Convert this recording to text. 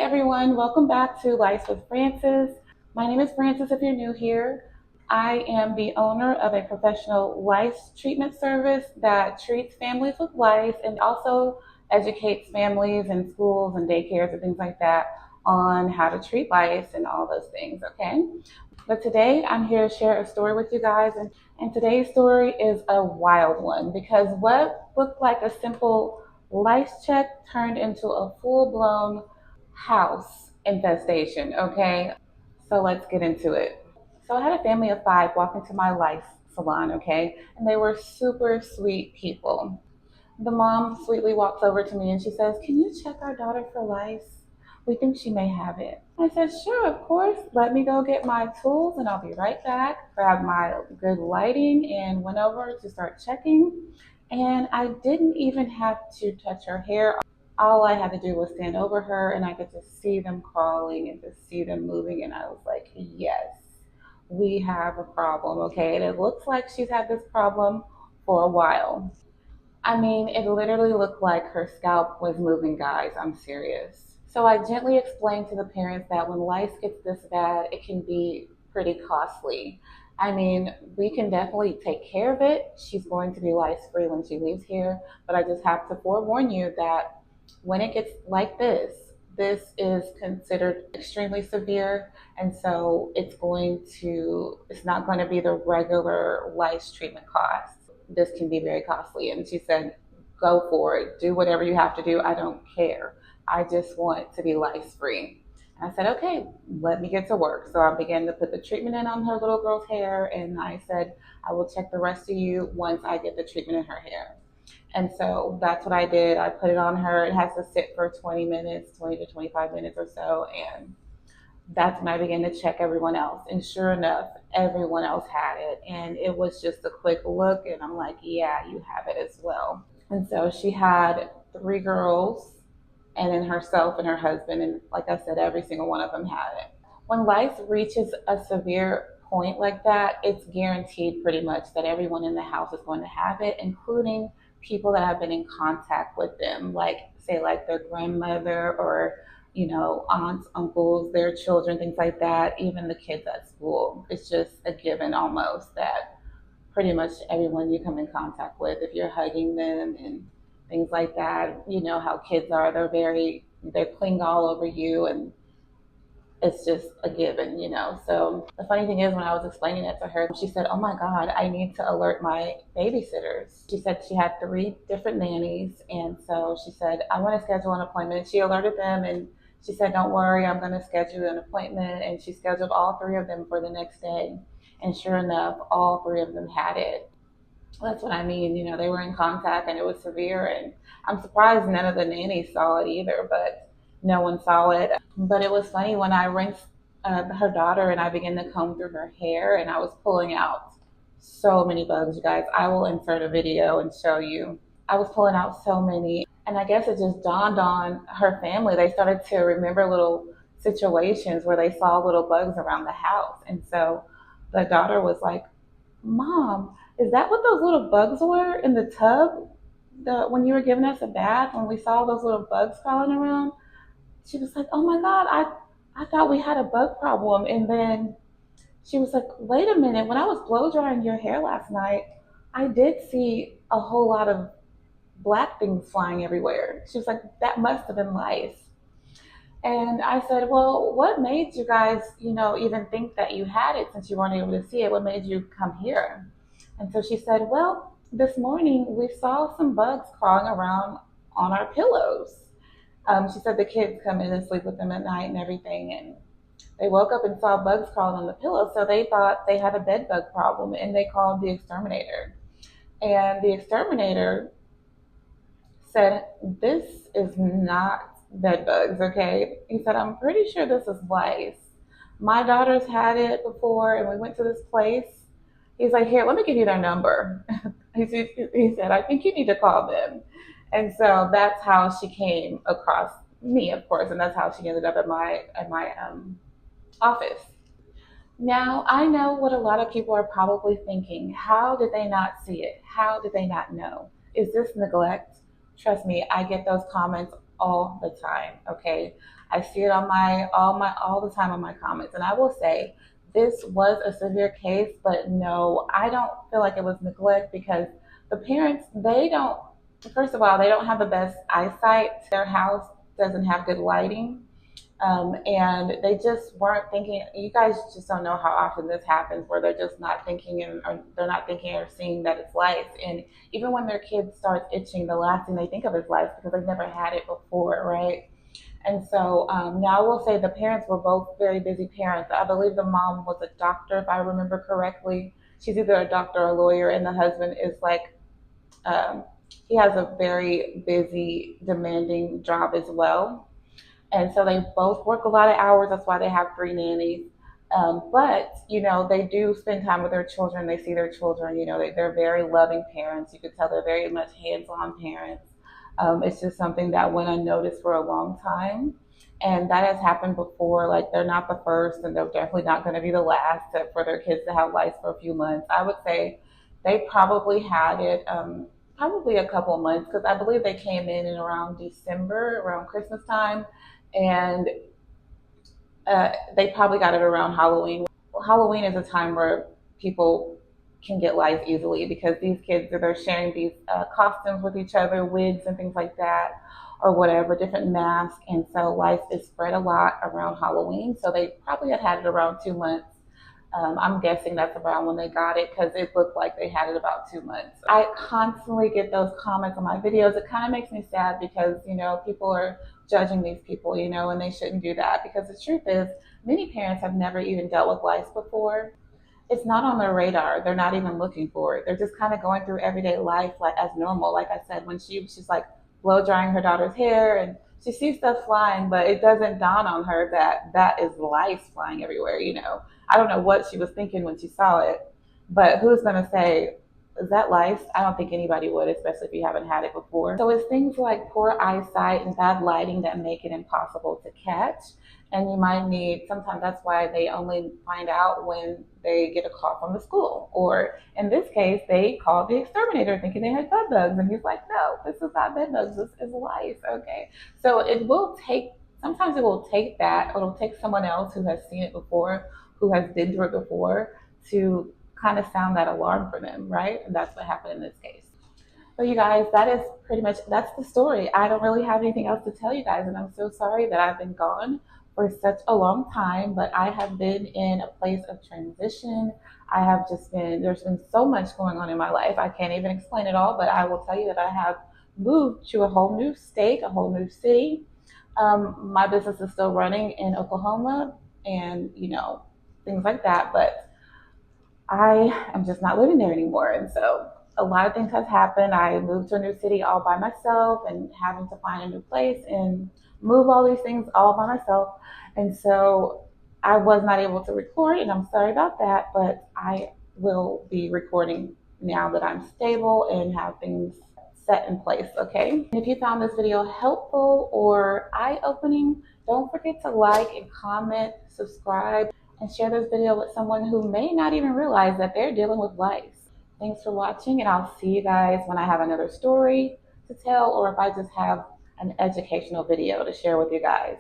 everyone, welcome back to Lice with Francis. My name is Francis if you're new here. I am the owner of a professional lice treatment service that treats families with lice and also educates families in schools and daycares and things like that on how to treat lice and all those things, okay? But today I'm here to share a story with you guys, and today's story is a wild one because what looked like a simple lice check turned into a full-blown house infestation, okay? So let's get into it. So I had a family of 5 walk into my lice salon, okay? And they were super sweet people. The mom sweetly walks over to me and she says, "Can you check our daughter for lice? We think she may have it." I said, "Sure, of course. Let me go get my tools and I'll be right back." Grabbed my good lighting and went over to start checking. And I didn't even have to touch her hair. All I had to do was stand over her and I could just see them crawling and just see them moving. And I was like, yes, we have a problem, okay? And it looks like she's had this problem for a while. I mean, it literally looked like her scalp was moving, guys. I'm serious. So I gently explained to the parents that when lice gets this bad, it can be pretty costly. I mean, we can definitely take care of it. She's going to be lice free when she leaves here, but I just have to forewarn you that when it gets like this is considered extremely severe, and so it's not going to be the regular lice treatment cost. This can be very costly. And she said, "Go for it. Do whatever you have to do. I don't care. I just want to be lice free." And I said, "Okay, let me get to work." So I began to put the treatment in on her little girl's hair. And I said, "I will check the rest of you once I get the treatment in her hair." And so that's what I did. I put it on her. It has to sit for 20 minutes, 20 to 25 minutes or so. And that's when I began to check everyone else. And sure enough, everyone else had it. And it was just a quick look. And I'm like, yeah, you have it as well. And so she had 3 girls and then herself and her husband. And like I said, every single one of them had it. When lice reaches a severe point like that, it's guaranteed pretty much that everyone in the house is going to have it, including people that have been in contact with them, like say like their grandmother or aunts, uncles, their children, things like that, even the kids at school. It's just a given almost that pretty much everyone you come in contact with, if you're hugging them and things like that, you know how kids are, they cling all over you, and it's just a given. So the funny thing is, when I was explaining it to her, she said, "Oh my God, I need to alert my babysitters." She said she had 3 different nannies. And so she said, "I want to schedule an appointment." She alerted them and she said, "Don't worry, I'm going to schedule an appointment." And she scheduled all 3 of them for the next day. And sure enough, all 3 of them had it. That's what I mean. They were in contact and it was severe. And I'm surprised none of the nannies saw it either, but no one saw it. But it was funny when I rinsed her daughter and I began to comb through her hair and I was pulling out so many bugs, you guys. I will insert a video and show you. I was pulling out so many. And I guess it just dawned on her family. They started to remember little situations where they saw little bugs around the house. And so the daughter was like, "Mom, is that what those little bugs were in the tub when you were giving us a bath, when we saw those little bugs crawling around?" She was like, "Oh my God, I thought we had a bug problem." And then she was like, "Wait a minute, when I was blow drying your hair last night, I did see a whole lot of black things flying everywhere." She was like, "That must have been lice." And I said, "Well, what made you guys, even think that you had it since you weren't able to see it? What made you come here?" And so she said, "Well, this morning we saw some bugs crawling around on our pillows." She said the kids come in and sleep with them at night and everything, and they woke up and saw bugs crawling on the pillow, so they thought they had a bed bug problem, and they called the exterminator. And the exterminator said, "This is not bed bugs, okay?" He said, "I'm pretty sure this is lice. My daughter's had it before, and we went to this place." He's like, "Here, let me give you their number." He said, "I think you need to call them." And so that's how she came across me, of course, and that's how she ended up at my office. Now, I know what a lot of people are probably thinking. How did they not see it? How did they not know? Is this neglect? Trust me, I get those comments all the time. Okay, I see it on all the time on my comments, and I will say this was a severe case, but no, I don't feel like it was neglect because the parents, they don't, first of all, they don't have the best eyesight. Their house doesn't have good lighting. And they just weren't thinking. You guys just don't know how often this happens, where they're just not thinking, or they're not thinking or seeing that it's lice. And even when their kid starts itching, the last thing they think of is lice because they've never had it before, right? And so now I will say the parents were both very busy parents. I believe the mom was a doctor, if I remember correctly. She's either a doctor or a lawyer, and the husband is like, um, he has a very busy, demanding job as well. And so they both work a lot of hours. That's why they have three nannies. But, they do spend time with their children. They see their children. They're very loving parents. You could tell they're very much hands-on parents. It's just something that went unnoticed for a long time. And that has happened before. Like, they're not the first, and they're definitely not going to be the last for their kids to have lice for a few months. I would say they probably had it probably a couple of months, because I believe they came in around December, around Christmas time, and they probably got it around Halloween. Halloween is a time where people can get lice easily because these kids, they're sharing these costumes with each other, wigs and things like that, or whatever, different masks. And so lice is spread a lot around Halloween. So they probably had it around 2 months. I'm guessing that's around when they got it because it looked like they had it about 2 months. I constantly get those comments on my videos. It kind of makes me sad because, people are judging these people, and they shouldn't do that, because the truth is many parents have never even dealt with lice before. It's not on their radar. They're not even looking for it. They're just kind of going through everyday life like as normal. Like I said, when she's like blow drying her daughter's hair, and she sees stuff flying, but it doesn't dawn on her that that is lice flying everywhere. I don't know what she was thinking when she saw it, but who's going to say, is that lice? I don't think anybody would, especially if you haven't had it before. So it's things like poor eyesight and bad lighting that make it impossible to catch. And you might need, sometimes that's why they only find out when they get a call from the school. Or in this case, they called the exterminator thinking they had bed bugs. And he's like, no, this is not bed bugs, this is lice. Okay. So sometimes it will take that, or it'll take someone else who has seen it before, who has been through it before, to kind of sound that alarm for them, right? And that's what happened in this case. So you guys, that is pretty much, that's the story. I don't really have anything else to tell you guys, and I'm so sorry that I've been gone for such a long time, but I have been in a place of transition. There's been so much going on in my life. I can't even explain it all, but I will tell you that I have moved to a whole new state, a whole new city. My business is still running in Oklahoma, and things like that, but I am just not living there anymore. And so a lot of things have happened. I moved to a new city all by myself, and having to find a new place and move all these things all by myself. And so I was not able to record, and I'm sorry about that, but I will be recording now that I'm stable and have things set in place, okay? If you found this video helpful or eye-opening, don't forget to like and comment, subscribe, and share this video with someone who may not even realize that they're dealing with lice. Thanks for watching, and I'll see you guys when I have another story to tell, or if I just have an educational video to share with you guys.